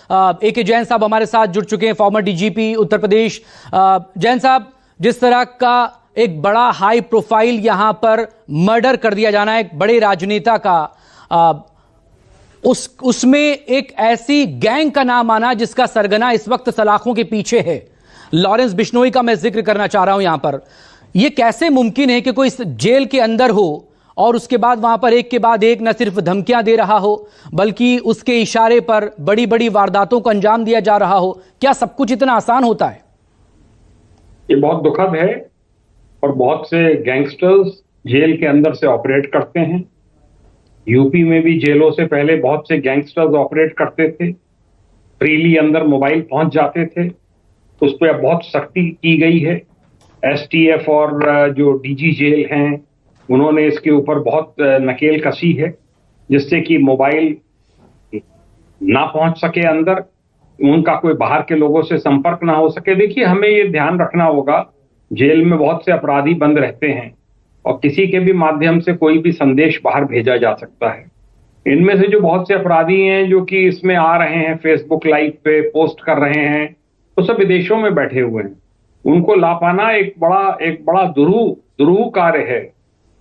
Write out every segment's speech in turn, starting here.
AK Jain साहब हमारे साथ जुड़ चुके हैं, फॉर्मर DGP उत्तर प्रदेश। जैन साहब, जिस तरह का एक बड़ा हाई प्रोफाइल यहां पर मर्डर कर दिया जाना है एक बड़े राजनेता का, उसमें एक ऐसी गैंग का नाम आना जिसका सरगना इस वक्त सलाखों के पीछे है, लॉरेंस बिश्नोई का मैं जिक्र करना चाह रहा हूं यहां पर। यह कैसे मुमकिन है कि कोई जेल के अंदर हो और उसके बाद वहां पर एक के बाद एक न सिर्फ धमकियां दे रहा हो बल्कि उसके इशारे पर बड़ी बड़ी वारदातों को अंजाम दिया जा रहा हो? क्या सब कुछ इतना आसान होता है? ये बहुत दुखद है और बहुत से गैंगस्टर्स जेल के अंदर से ऑपरेट करते हैं। यूपी में भी जेलों से पहले बहुत से गैंगस्टर्स ऑपरेट करते थे, फ्रीली अंदर मोबाइल पहुंच जाते थे। उस पर अब बहुत सख्ती की गई है। STF और जो DG जेल हैं उन्होंने इसके ऊपर बहुत नकेल कसी है जिससे कि मोबाइल ना पहुंच सके अंदर, उनका कोई बाहर के लोगों से संपर्क ना हो सके। देखिए, हमें ये ध्यान रखना होगा, जेल में बहुत से अपराधी बंद रहते हैं और किसी के भी माध्यम से कोई भी संदेश बाहर भेजा जा सकता है। इनमें से जो बहुत से अपराधी हैं जो कि इसमें आ रहे हैं, फेसबुक लाइव पे पोस्ट कर रहे हैं, वो सब विदेशों में बैठे हुए हैं। उनको ला पाना एक बड़ा दुरूह कार्य है।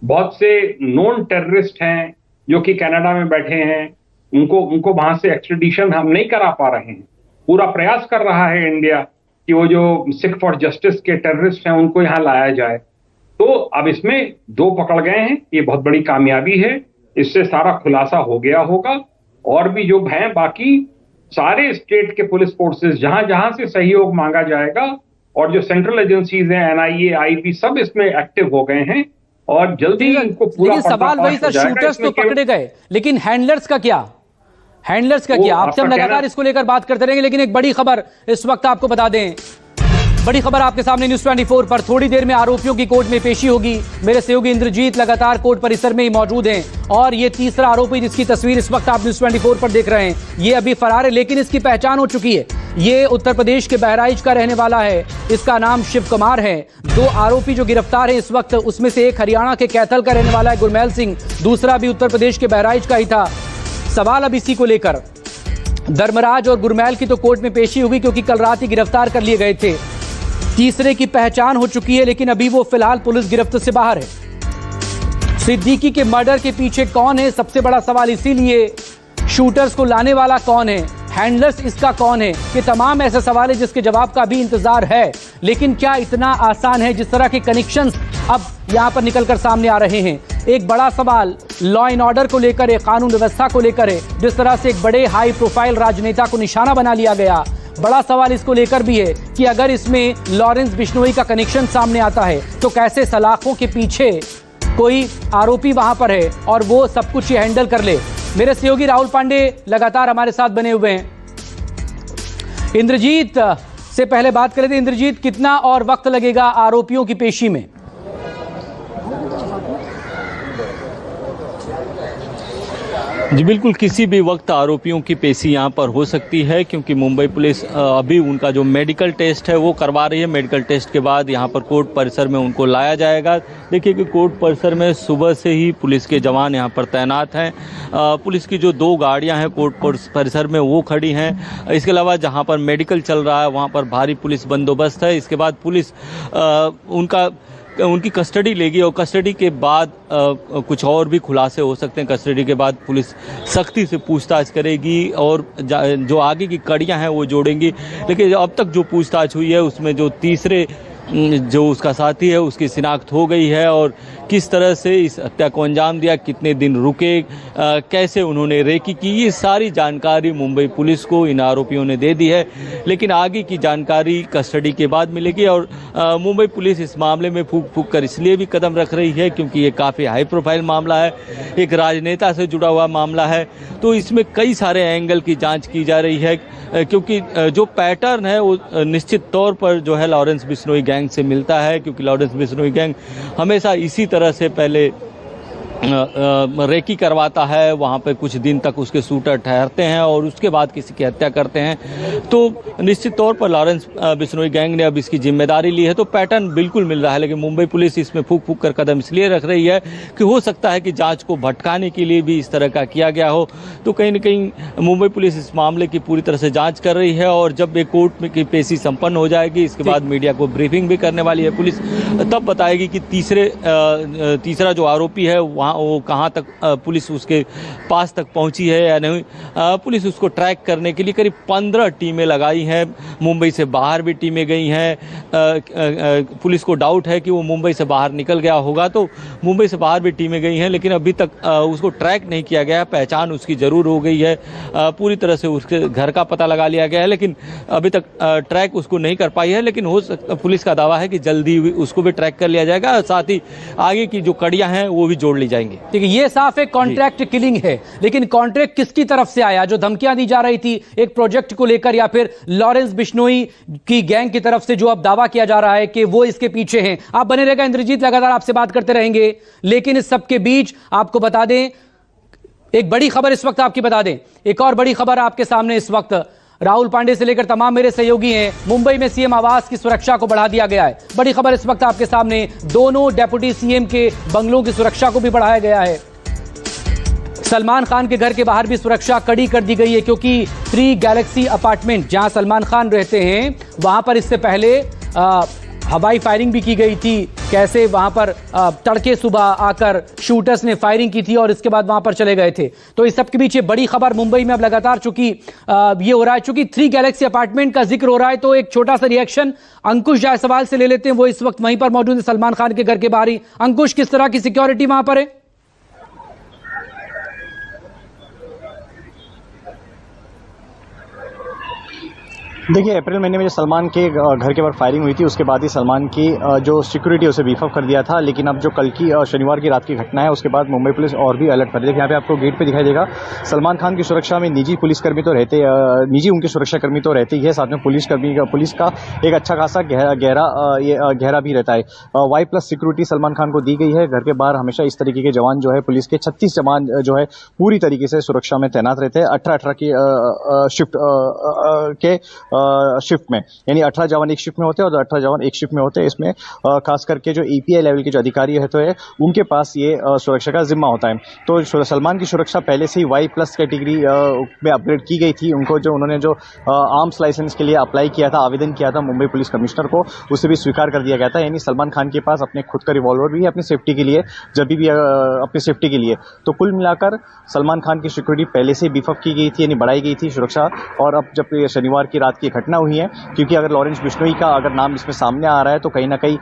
बहुत से नॉन टेररिस्ट हैं जो कि कनाडा में बैठे हैं, उनको वहां से एक्सट्रेडिशन हम नहीं करा पा रहे हैं। पूरा प्रयास कर रहा है इंडिया कि वो जो सिख फॉर जस्टिस के टेररिस्ट हैं उनको यहाँ लाया जाए। तो अब इसमें 2 पकड़ गए हैं, ये बहुत बड़ी कामयाबी है। इससे सारा खुलासा हो गया होगा और भी जो हैं बाकी सारे स्टेट के पुलिस फोर्सेस जहां जहां से सहयोग मांगा जाएगा और जो सेंट्रल एजेंसीज हैं NIA, IB सब इसमें एक्टिव हो गए हैं और जल्दी इनको पूरा। लेकिन सवाल वही सर, शूटर्स तो पकड़े गए लेकिन हैंडलर्स का क्या? आपसे हम लगातार इसको लेकर बात करते रहेंगे, लेकिन एक बड़ी खबर इस वक्त आपको बता दें। बड़ी खबर आपके सामने न्यूज़ 24 पर। थोड़ी देर में आरोपियों की कोर्ट में पेशी होगी। मेरे सहयोगी इंद्रजीत लगातार कोर्ट परिसर में ही मौजूद हैं और ये तीसरा आरोपी जिसकी तस्वीर इस वक्त आप न्यूज़ 24 पर देख रहे हैं, ये अभी फरार है लेकिन इसकी पहचान हो चुकी है। ये उत्तर प्रदेश के बहराइच का रहने वाला है, इसका नाम शिव कुमार है। 2 आरोपी जो गिरफ्तार है इस वक्त, उसमें से एक हरियाणा के कैथल का रहने वाला है गुरमैल सिंह, दूसरा भी उत्तर प्रदेश के बहराइच का ही था। सवाल अब इसी को लेकर, धर्मराज और गुरमैल की तो कोर्ट में पेशी होगी क्योंकि कल रात ही गिरफ्तार कर लिए गए थे। तीसरे की पहचान हो चुकी है लेकिन अभी वो फिलहाल पुलिस गिरफ्त से बाहर है। सिद्दीकी के मर्डर के पीछे कौन है, सबसे बड़ा सवाल इसीलिए। शूटर्स को लाने वाला कौन है, हैंडलर्स इसका कौन है, ये तमाम ऐसे सवाल है जिसके जवाब का भी इंतजार है। लेकिन क्या इतना आसान है? जिस तरह के कनेक्शंस अब यहां पर निकलकर सामने आ रहे हैं, एक बड़ा सवाल लॉ एंड ऑर्डर को लेकर है, कानून व्यवस्था को लेकर है। जिस तरह से एक बड़े हाई प्रोफाइल राजनेता को निशाना बना लिया गया, बड़ा सवाल इसको लेकर भी है कि अगर इसमें लॉरेंस बिश्नोई का कनेक्शन सामने आता है तो कैसे सलाखों के पीछे कोई आरोपी वहां पर है और वो सब कुछ ये हैंडल कर ले। मेरे सहयोगी राहुल पांडे लगातार हमारे साथ बने हुए हैं। इंद्रजीत से पहले बात करें थे। इंद्रजीत, कितना और वक्त लगेगा आरोपियों की पेशी में? जी बिल्कुल, किसी भी वक्त आरोपियों की पेशी यहाँ पर हो सकती है क्योंकि मुंबई पुलिस अभी उनका जो मेडिकल टेस्ट है वो करवा रही है। मेडिकल टेस्ट के बाद यहाँ पर कोर्ट परिसर में उनको लाया जाएगा। देखिए कि कोर्ट परिसर में सुबह से ही पुलिस के जवान यहाँ पर तैनात हैं। पुलिस की जो 2 गाड़ियाँ हैं कोर्ट परिसर में वो खड़ी हैं। इसके अलावा जहाँ पर मेडिकल चल रहा है वहाँ पर भारी पुलिस बंदोबस्त है। इसके बाद पुलिस उनकी कस्टडी लेगी और कस्टडी के बाद कुछ और भी खुलासे हो सकते हैं। कस्टडी के बाद पुलिस सख्ती से पूछताछ करेगी और जो आगे की कड़ियां हैं वो जोड़ेंगी। लेकिन अब तक जो पूछताछ हुई है उसमें जो तीसरे जो उसका साथी है उसकी शिनाख्त हो गई है और किस तरह से इस हत्या को अंजाम दिया, कितने दिन रुके, कैसे उन्होंने रेकी की, ये सारी जानकारी मुंबई पुलिस को इन आरोपियों ने दे दी है। लेकिन आगे की जानकारी कस्टडी के बाद मिलेगी और मुंबई पुलिस इस मामले में फूंक फूंक कर इसलिए भी कदम रख रही है क्योंकि ये काफ़ी हाई प्रोफाइल मामला है, एक राजनेता से जुड़ा हुआ मामला है। तो इसमें कई सारे एंगल की जाँच की जा रही है क्योंकि जो पैटर्न है वो निश्चित तौर पर जो है लॉरेंस बिश्नोई गैंग से मिलता है क्योंकि लॉरेंस बिश्नोई गैंग हमेशा इसी तरह से पहले रेकी करवाता है, वहाँ पे कुछ दिन तक उसके शूटर ठहरते हैं और उसके बाद किसी की हत्या करते हैं। तो निश्चित तौर पर लॉरेंस बिश्नोई गैंग ने अब इसकी जिम्मेदारी ली है, तो पैटर्न बिल्कुल मिल रहा है। लेकिन मुंबई पुलिस इसमें फूंक फूंक कर कदम इसलिए रख रही है कि हो सकता है कि जांच को भटकाने के लिए भी इस तरह का किया गया हो। तो कहीं न कहीं मुंबई पुलिस इस मामले की पूरी तरह से जाँच कर रही है और जब एक कोर्ट में की पेशी संपन्न हो जाएगी, इसके बाद मीडिया को ब्रीफिंग भी करने वाली है पुलिस, तब बताएगी कि तीसरा जो आरोपी है वो कहाँ तक पुलिस उसके पास तक पहुंची है या नहीं। पुलिस उसको ट्रैक करने के लिए करीब 15 टीमें लगाई हैं, मुंबई से बाहर भी टीमें गई हैं। पुलिस को डाउट है कि वो मुंबई से बाहर निकल गया होगा, तो मुंबई से बाहर भी टीमें गई हैं, लेकिन अभी तक उसको ट्रैक नहीं किया गया। पहचान उसकी ज़रूर हो गई है, पूरी तरह से उसके घर का पता लगा लिया गया है, लेकिन अभी तक ट्रैक उसको नहीं कर पाई है। लेकिन पुलिस का दावा है कि जल्दी उसको भी ट्रैक कर लिया जाएगा और साथ ही आगे की जो कड़ियां हैं वो भी जोड़ ली जाएंगी। ठीक है, ये साफ एक कॉन्ट्रैक्ट किलिंग है, लेकिन कॉन्ट्रैक्ट किसकी तरफ से आया? जो धमकियां दी जा रही थी एक प्रोजेक्ट को लेकर, या फिर लॉरेंस बिश्नोई की गैंग की तरफ से जो अब दावा किया जा रहा है कि वो इसके पीछे हैं? आप बने रहेगा इंद्रजीत, लगातार आपसे बात करते रहेंगे। लेकिन इस सब के बीच आपको बता दें, एक बड़ी खबर इस वक्त आपकी बता दें, एक और बड़ी खबर आपके सामने इस वक्त राहुल पांडे से लेकर तमाम मेरे सहयोगी हैं। मुंबई में सीएम आवास की सुरक्षा को बढ़ा दिया गया है। बड़ी खबर इस वक्त आपके सामने, दोनों डेप्यूटी सीएम के बंगलों की सुरक्षा को भी बढ़ाया गया है। सलमान खान के घर के बाहर भी सुरक्षा कड़ी कर दी गई है, क्योंकि 3 गैलेक्सी अपार्टमेंट जहां सलमान खान रहते हैं वहां पर इससे पहले हवाई फायरिंग भी की गई थी। कैसे वहां पर तड़के सुबह आकर शूटर्स ने फायरिंग की थी और इसके बाद वहां पर चले गए थे। तो इस सब के बीच बड़ी खबर मुंबई में अब लगातार चूंकि ये हो रहा है, चूंकि 3 गैलेक्सी अपार्टमेंट का जिक्र हो रहा है, तो एक छोटा सा रिएक्शन अंकुश जायसवाल से ले लेते हैं। वो इस वक्त वहीं पर मौजूद है, सलमान खान के घर के बाहर ही। अंकुश, किस तरह की सिक्योरिटी वहां पर है? देखिए, अप्रैल महीने में जो सलमान के घर के बाहर फायरिंग हुई थी, उसके बाद ही सलमान की जो सिक्योरिटी उसे बीफ अप कर दिया था। लेकिन अब जो कल की शनिवार की रात की घटना है, उसके बाद मुंबई पुलिस और भी अलर्ट कर रही है। यहाँ पे आपको गेट पे दिखाई देगा, सलमान खान की सुरक्षा में निजी पुलिसकर्मी तो रहते, निजी उनके सुरक्षाकर्मी तो रहते ही है, साथ में पुलिस का एक अच्छा खासा गहरा भी रहता है। Y+ सिक्योरिटी सलमान खान को दी गई है। घर के बाहर हमेशा इस तरीके के जवान जो है, पुलिस के 36 जवान जो है पूरी तरीके से सुरक्षा में तैनात रहते हैं। 18 की शिफ्ट में, यानी 18 जवान एक शिफ्ट में होते हैं और 18 जवान एक शिफ्ट में होते हैं। इसमें खास करके जो EPI लेवल के जो अधिकारी है तो उनके पास ये सुरक्षा का जिम्मा होता है। तो सलमान की सुरक्षा पहले से ही Y+ कैटेगरी में अपग्रेड की गई थी। उन्होंने जो आर्म्स लाइसेंस के लिए अप्लाई किया था, आवेदन किया था मुंबई पुलिस कमिश्नर को, उसे भी स्वीकार कर दिया गया था। यानी सलमान खान के पास अपने खुद का रिवॉल्वर भी है अपनी सेफ्टी के लिए, जब भी अपनी सेफ्टी के लिए। तो कुल मिलाकर सलमान खान की सिक्योरिटी पहले से बीफ अप की गई थी, यानी बढ़ाई गई थी सुरक्षा। और अब जब शनिवार की रात की घटना हुई है, क्योंकि अगर लॉरेंस बिश्नोई का अगर नाम इसमें सामने आ रहा है, तो कहीं ना कहीं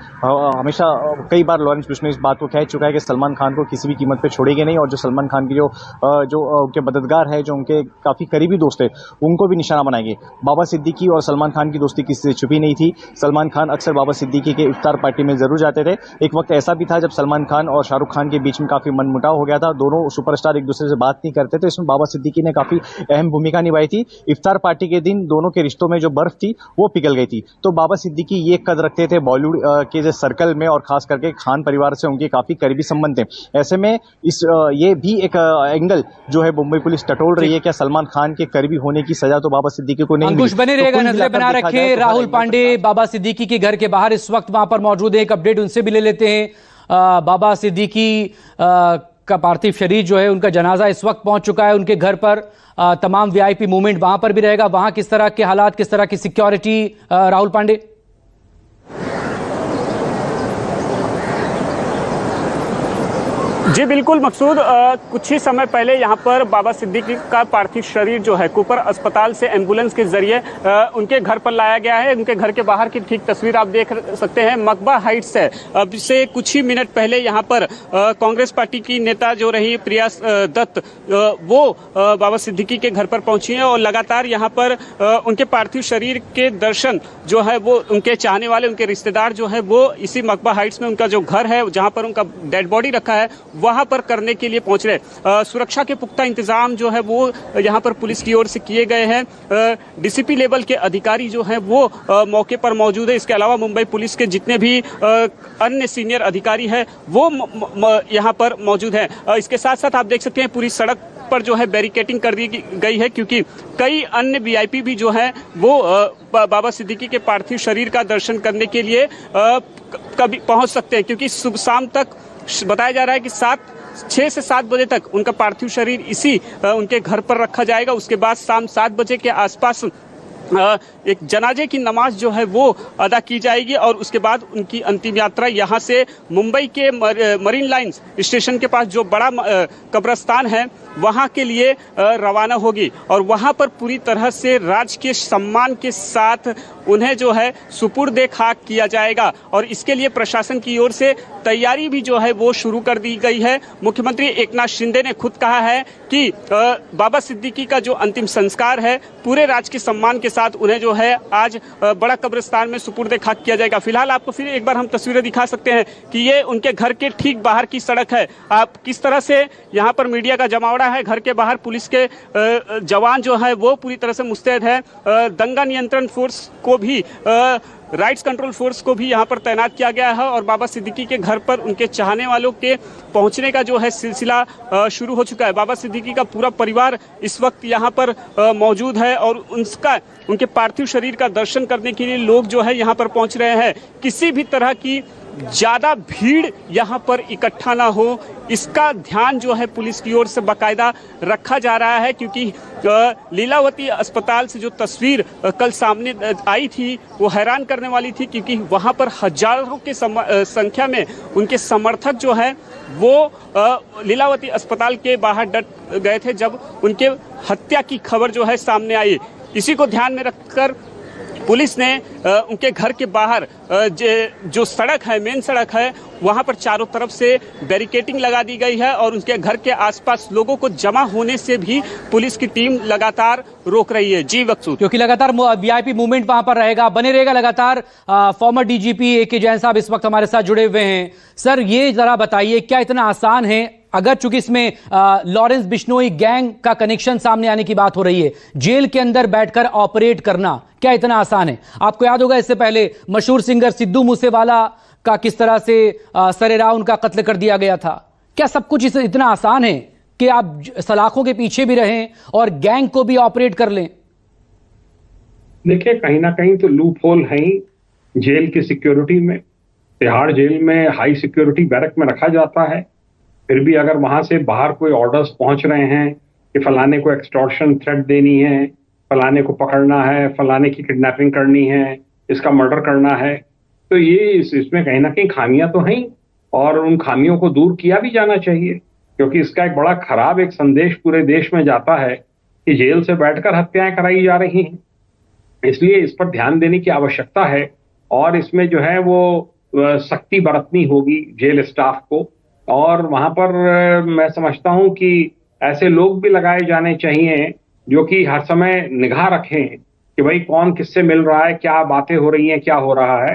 हमेशा कई बार लॉरेंस बिश्नोई इस बात को कह चुका है कि सलमान खान को किसी भी कीमत पे छोड़ेंगे नहीं। और जो सलमान खान की जो उनके मददगार है, जो उनके काफी करीबी दोस्त है, उनको भी निशाना बनाएंगे। बाबा सिद्दीकी और सलमान खान की दोस्ती किसी से छुपी नहीं थी। सलमान खान अक्सर बाबा सिद्दीकी के इफ्तार पार्टी में जरूर जाते थे। एक वक्त ऐसा भी था जब सलमान खान और शाहरुख खान के बीच में काफी मनमुटाव हो गया था, दोनों सुपरस्टार एक दूसरे से बात नहीं करते थे। इसमें बाबा सिद्दीकी ने काफी अहम भूमिका निभाई थी। इफ्तार पार्टी के दिन दोनों के रिश्तों में जो बर्फ थी वो पिघल गई थी। तो बाबा सिद्दीकी ये कद रखते थे बॉलीवुड के जो सर्कल में, और खास करके खान परिवार से उनके काफी करीबी संबंध थे। ऐसे में ये भी एक एंगल जो है मुंबई पुलिस टटोल रही है, क्या सलमान खान के करीबी होने की सजा तो बाबा सिद्दीकी को नहीं मिली। अंकुश बने रहेगा, नजरें बना रखे। राहुल पांडे बाबा सिद्दीकी के घर के बाहर इस वक्त वहां पर मौजूद है, एक अपडेट उनसे भी ले लेते हैं। बाबा सिद्दीकी का पार्थिव शरीर जो है, उनका जनाजा इस वक्त पहुंच चुका है उनके घर पर। तमाम VIP मूवमेंट वहां पर भी रहेगा। वहां किस तरह के हालात, किस तरह की सिक्योरिटी, राहुल पांडे? जी बिल्कुल मकसूद, कुछ ही समय पहले यहाँ पर बाबा सिद्दीकी का पार्थिव शरीर जो है कूपर अस्पताल से एम्बुलेंस के जरिए उनके घर पर लाया गया है। उनके घर के बाहर की ठीक तस्वीर आप देख सकते हैं, मकबा हाइट्स है। अब से कुछ ही मिनट पहले यहाँ पर कांग्रेस पार्टी की नेता जो रही प्रिया दत्त, वो बाबा सिद्दीकी के घर पर पहुंची हैं और लगातार यहाँ पर उनके पार्थिव शरीर के दर्शन जो है वो उनके चाहने वाले, उनके रिश्तेदार जो है वो इसी मकबा हाइट्स में उनका जो घर है, जहाँ पर उनका डेड बॉडी रखा है, वहां पर करने के लिए पहुंच रहे। सुरक्षा के पुख्ता इंतजाम जो है वो यहाँ पर पुलिस की ओर से किए गए हैं। डीसीपी लेवल के अधिकारी जो हैं वो मौके पर मौजूद है। इसके अलावा मुंबई पुलिस के जितने भी अन्य सीनियर अधिकारी हैं वो यहाँ पर मौजूद हैं। इसके साथ साथ आप देख सकते हैं पूरी सड़क पर जो है बैरिकेटिंग कर दी गई है, क्योंकि कई अन्य वीआईपी भी जो है वो बाबा सिद्दीकी के पार्थिव शरीर का दर्शन करने के लिए कभी पहुंच सकते हैं, क्योंकि सुबह शाम तक बताया जा रहा है कि 6 से 7 बजे तक उनका पार्थिव शरीर इसी उनके घर पर रखा जाएगा। उसके बाद शाम 7 बजे के आसपास एक जनाजे की नमाज जो है वो अदा की जाएगी और उसके बाद उनकी अंतिम यात्रा यहाँ से मुंबई के मरीन लाइन्स स्टेशन के पास जो बड़ा कब्रिस्तान है वहाँ के लिए रवाना होगी और वहाँ पर पूरी तरह से राजकीय सम्मान के साथ उन्हें जो है सुपुर्द खाक किया जाएगा और इसके लिए प्रशासन की ओर से तैयारी भी जो है वो शुरू कर दी गई है। मुख्यमंत्री एकनाथ शिंदे ने खुद कहा है कि बाबा सिद्दीकी का जो अंतिम संस्कार है पूरे राजकीय सम्मान के साथ उन्हें जो है आज बड़ा कब्रिस्तान में सुपुर्द खाक किया जाएगा। फिलहाल आपको फिर एक बार हम तस्वीरें दिखा सकते हैं कि ये उनके घर के ठीक बाहर की सड़क है। आप किस तरह से यहाँ पर मीडिया का जमावड़ा है, घर के बाहर पुलिस के जवान जो है वो पूरी तरह से मुस्तैद है। दंगा नियंत्रण फोर्स को भी राइट्स कंट्रोल फोर्स को भी यहाँ पर तैनात किया गया है और बाबा सिद्दीकी के घर पर उनके चाहने वालों के पहुँचने का जो है सिलसिला शुरू हो चुका है। बाबा सिद्दीकी का पूरा परिवार इस वक्त यहाँ पर मौजूद है और उनके पार्थिव शरीर का दर्शन करने के लिए लोग जो है यहाँ पर पहुँच रहे हैं। किसी भी तरह की ज़्यादा भीड़ यहाँ पर इकट्ठा ना हो इसका ध्यान जो है पुलिस की ओर से बाकायदा रखा जा रहा है, क्योंकि लीलावती अस्पताल से जो तस्वीर कल सामने आई थी वो हैरान करने वाली थी, क्योंकि वहाँ पर हजारों के संख्या में उनके समर्थक जो है वो लीलावती अस्पताल के बाहर डट गए थे जब उनके हत्या की खबर जो है सामने आई। इसी को ध्यान में रखकर पुलिस ने उनके घर के बाहर जो सड़क है, मेन सड़क है, वहां पर चारों तरफ से बैरिकेटिंग लगा दी गई है और उनके घर के आसपास लोगों को जमा होने से भी पुलिस की टीम लगातार रोक रही है। जी मकसूद, क्योंकि लगातार वीआईपी मूवमेंट वहां पर रहेगा, बने रहेगा लगातार। Farmer DGP A K. जैन साहब इस वक्त हमारे साथ जुड़े हुए हैं। सर, ये जरा बताइए, क्या इतना आसान है, अगर चूंकि इसमें लॉरेंस बिश्नोई गैंग का कनेक्शन सामने आने की बात हो रही है, जेल के अंदर बैठकर ऑपरेट करना क्या इतना आसान है? आपको याद होगा इससे पहले मशहूर सिंगर सिद्धू मूसेवाला का किस तरह से सरेराह उनका कत्ल कर दिया गया था। क्या सब कुछ इतना आसान है कि आप सलाखों के पीछे भी रहें और गैंग को भी ऑपरेट कर लें? देखिए, कहीं ना कहीं तो लूप होल है ही जेल की सिक्योरिटी में। तिहाड़ जेल में हाई सिक्योरिटी बैरक में रखा जाता है, फिर भी अगर वहां से बाहर कोई ऑर्डर्स पहुंच रहे हैं कि फलाने को एक्सटॉर्शन थ्रेट देनी है, फलाने को पकड़ना है, फलाने की किडनैपिंग करनी है, इसका मर्डर करना है, तो ये इसमें कहीं ना कहीं खामियां तो हैं और उन खामियों को दूर किया भी जाना चाहिए, क्योंकि इसका एक बड़ा खराब एक संदेश पूरे देश में जाता है कि जेल से बैठकर हत्याएं कराई जा रही हैं। इसलिए इस पर ध्यान देने की आवश्यकता है और इसमें जो है वो सख्ती बरतनी होगी जेल स्टाफ को। और वहां पर मैं समझता हूं कि ऐसे लोग भी लगाए जाने चाहिए जो कि हर समय निगाह रखें कि भाई कौन किससे मिल रहा है, क्या बातें हो रही हैं, क्या हो रहा है।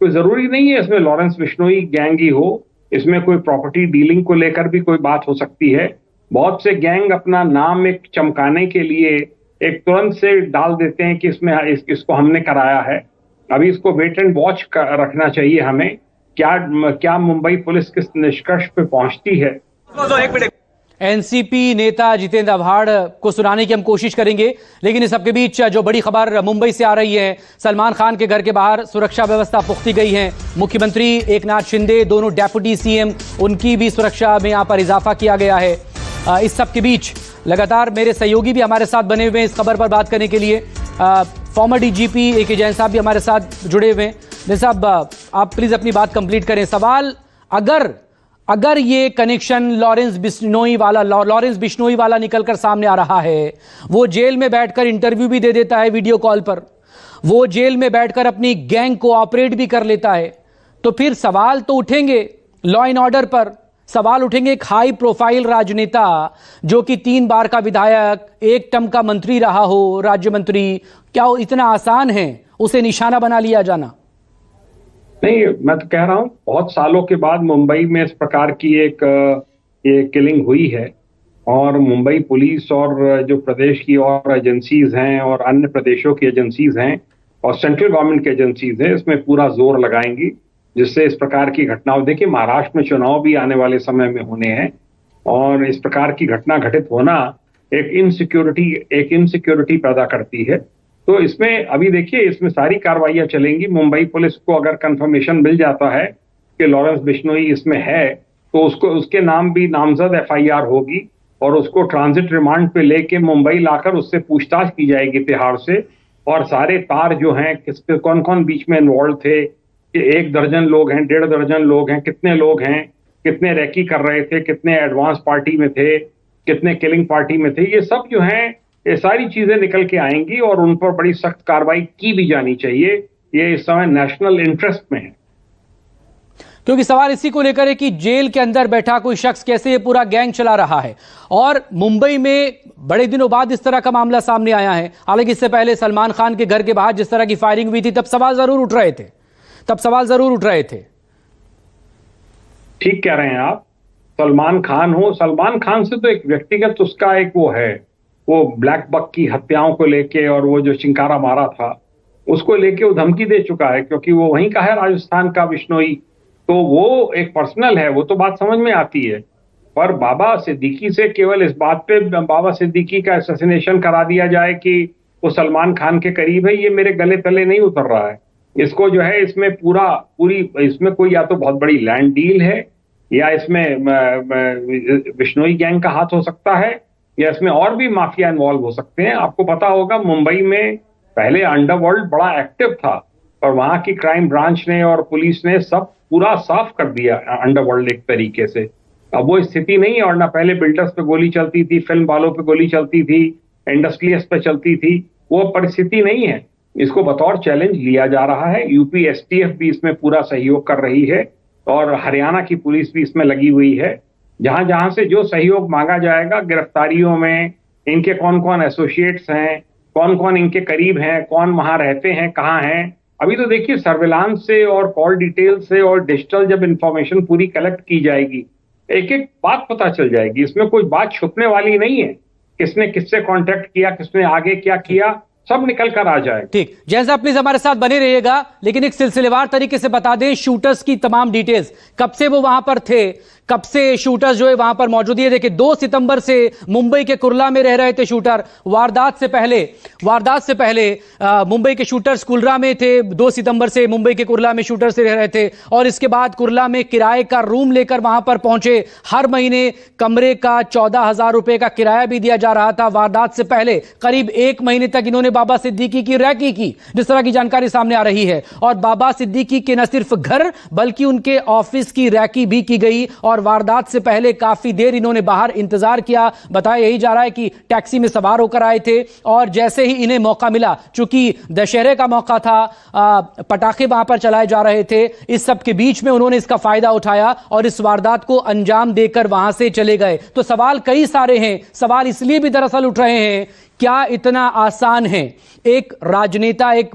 कोई जरूरी नहीं है इसमें लॉरेंस बिश्नोई गैंग ही हो, इसमें कोई प्रॉपर्टी डीलिंग को लेकर भी कोई बात हो सकती है। बहुत से गैंग अपना नाम एक चमकाने के लिए एक तुरंत से डाल देते हैं कि इसमें इसको हमने कराया है। अभी इसको वेट एंड वॉच रखना चाहिए हमें, क्या मुंबई पुलिस किस निष्कर्ष पे पहुंचती है। एनसीपी नेता जितेंद्र आव्हाड को सुनाने की हम कोशिश करेंगे, लेकिन इस सबके बीच जो बड़ी खबर मुंबई से आ रही है, सलमान खान के घर के बाहर सुरक्षा व्यवस्था पुख्ती गई है। मुख्यमंत्री एकनाथ शिंदे, दोनों डेप्यूटी सीएम, उनकी भी सुरक्षा में यहां पर इजाफा किया गया है। इस सब के बीच लगातार मेरे सहयोगी भी हमारे साथ बने हुए हैं इस खबर पर बात करने के लिए। Farmer DGP A K. जैन साहब भी हमारे साथ जुड़े हुए हैं। जैन साहब, आप प्लीज अपनी बात कंप्लीट करें। सवाल, अगर ये कनेक्शन लॉरेंस बिश्नोई वाला निकलकर सामने आ रहा है, वो जेल में बैठकर इंटरव्यू भी दे देता है वीडियो कॉल पर, वो जेल में बैठकर अपनी गैंग को ऑपरेट भी कर लेता है, तो फिर सवाल तो उठेंगे लॉ एंड ऑर्डर पर, सवाल उठेंगे। एक हाई प्रोफाइल राजनेता जो कि 3 बार का विधायक, 1 टर्म का मंत्री रहा हो, राज्य मंत्री, क्या इतना आसान है उसे निशाना बना लिया जाना? नहीं, मैं तो कह रहा हूं बहुत सालों के बाद मुंबई में इस प्रकार की एक ये किलिंग हुई है। और मुंबई पुलिस और जो प्रदेश की और एजेंसीज हैं और अन्य प्रदेशों की एजेंसीज हैं और सेंट्रल गवर्नमेंट की एजेंसीज हैं, इसमें पूरा जोर लगाएंगी जिससे इस प्रकार की घटनाओं, देखिए महाराष्ट्र में चुनाव भी आने वाले समय में होने हैं और इस प्रकार की घटना घटित होना एक इनसिक्योरिटी पैदा करती है। तो इसमें अभी देखिए इसमें सारी कार्रवाइयां चलेंगी। मुंबई पुलिस को अगर कंफर्मेशन मिल जाता है कि लॉरेंस बिश्नोई इसमें है तो उसके नाम भी नामजद एफआईआर होगी और उसको ट्रांजिट रिमांड पे लेके मुंबई लाकर उससे पूछताछ की जाएगी तिहाड़ से। और सारे तार जो हैं, किस पे कौन कौन बीच में इन्वॉल्व थे, कि 1 दर्जन लोग हैं, 1.5 दर्जन लोग हैं, कितने लोग हैं, कितने रैकी कर रहे थे, कितने एडवांस पार्टी में थे, कितने किलिंग पार्टी में थे, ये सब जो हैं ये सारी चीजें निकल के आएंगी और उन पर बड़ी सख्त कार्रवाई की भी जानी चाहिए। ये इस समय नेशनल इंटरेस्ट में है। क्योंकि सवाल इसी को लेकर है कि जेल के अंदर बैठा कोई शख्स कैसे ये पूरा गैंग चला रहा है। और मुंबई में बड़े दिनों बाद इस तरह का मामला सामने आया है। हालांकि इससे पहले सलमान खान के घर के बाहर जिस तरह की फायरिंग हुई थी तब सवाल जरूर उठ रहे थे। ठीक कह रहे हैं आप। सलमान खान से तो एक व्यक्तिगत उसका एक वो ब्लैक बक की हत्याओं को लेके और वो जो चिंकारा मारा था उसको लेके वो धमकी दे चुका है, क्योंकि वो वहीं का है, राजस्थान का बिश्नोई। तो वो एक पर्सनल है, वो तो बात समझ में आती है। पर बाबा सिद्दीकी से केवल इस बात पे बाबा सिद्दीकी का असैसिनेशन करा दिया जाए कि वो सलमान खान के करीब है, ये मेरे गले तले नहीं उतर रहा है। इसको जो है इसमें इसमें कोई या तो बहुत बड़ी लैंड डील है या इसमें बिश्नोई गैंग का हाथ हो सकता है या इसमें और भी माफिया इन्वॉल्व हो सकते हैं। आपको पता होगा मुंबई में पहले अंडरवर्ल्ड बड़ा एक्टिव था और वहां की क्राइम ब्रांच ने और पुलिस ने सब पूरा साफ कर दिया अंडरवर्ल्ड एक तरीके से। अब वो स्थिति नहीं है और ना पहले बिल्डर्स पे गोली चलती थी, फिल्म वालों पे गोली चलती थी, इंडस्ट्रियलिस्ट पे चलती थी, वो परिस्थिति नहीं है। इसको बतौर चैलेंज लिया जा रहा है। यूपी एसटीएफ भी इसमें पूरा सहयोग कर रही है और हरियाणा की पुलिस भी इसमें लगी हुई है। जहां जहां से जो सहयोग मांगा जाएगा गिरफ्तारियों में, इनके कौन कौन एसोसिएट्स हैं, कौन कौन इनके करीब हैं, कौन वहां रहते हैं, कहाँ हैं। अभी तो देखिए सर्विलांस से और कॉल डिटेल से और डिजिटल जब इंफॉर्मेशन पूरी कलेक्ट की जाएगी, एक एक बात पता चल जाएगी। इसमें कोई बात छुपने वाली नहीं है। किसने किससे कांटेक्ट किया, किसने आगे क्या किया, सब निकल कर आ जाएगा। ठीक, जैसा प्लीज हमारे साथ बने रहिएगा, लेकिन एक सिलसिलेवार तरीके से बता दें शूटर्स की तमाम डिटेल्स, कब से वो वहां पर थे, कब से शूटर्स जो है वहां पर मौजूद है। देखिए 2 सितंबर से मुंबई के कुर्ला में रह रहे थे शूटर। वारदात से पहले मुंबई के शूटर्स कुर्ला में थे। 2 सितंबर से मुंबई के कुर्ला में शूटर्स रह रहे थे और इसके बाद कुर्ला में किराए का रूम लेकर वहां पर पहुंचे। हर महीने कमरे का 14,000 रुपए का किराया भी दिया जा रहा था। वारदात से पहले करीब 1 महीने तक इन्होंने बाबा सिद्दीकी की रैकी की, जिस तरह की जानकारी सामने आ रही है। और बाबा सिद्दीकी के न सिर्फ घर बल्कि उनके ऑफिस की रैकी भी की गई और वारदात से पहले काफी देर इन्होंने बाहर इंतजार किया। बताया यही जा रहा है कि टैक्सी में सवार होकर आए थे और जैसे ही इन्हें मौका मिला, चूंकि दशहरे का मौका था, पटाखे वहां पर चलाए जा रहे थे, इस सब के बीच में उन्होंने इसका फायदा उठाया और इस वारदात को अंजाम देकर वहां से चले गए। तो सवाल कई सारे हैं। सवाल इसलिए भी दरअसल उठ रहे हैं, क्या इतना आसान है एक राजनेता, एक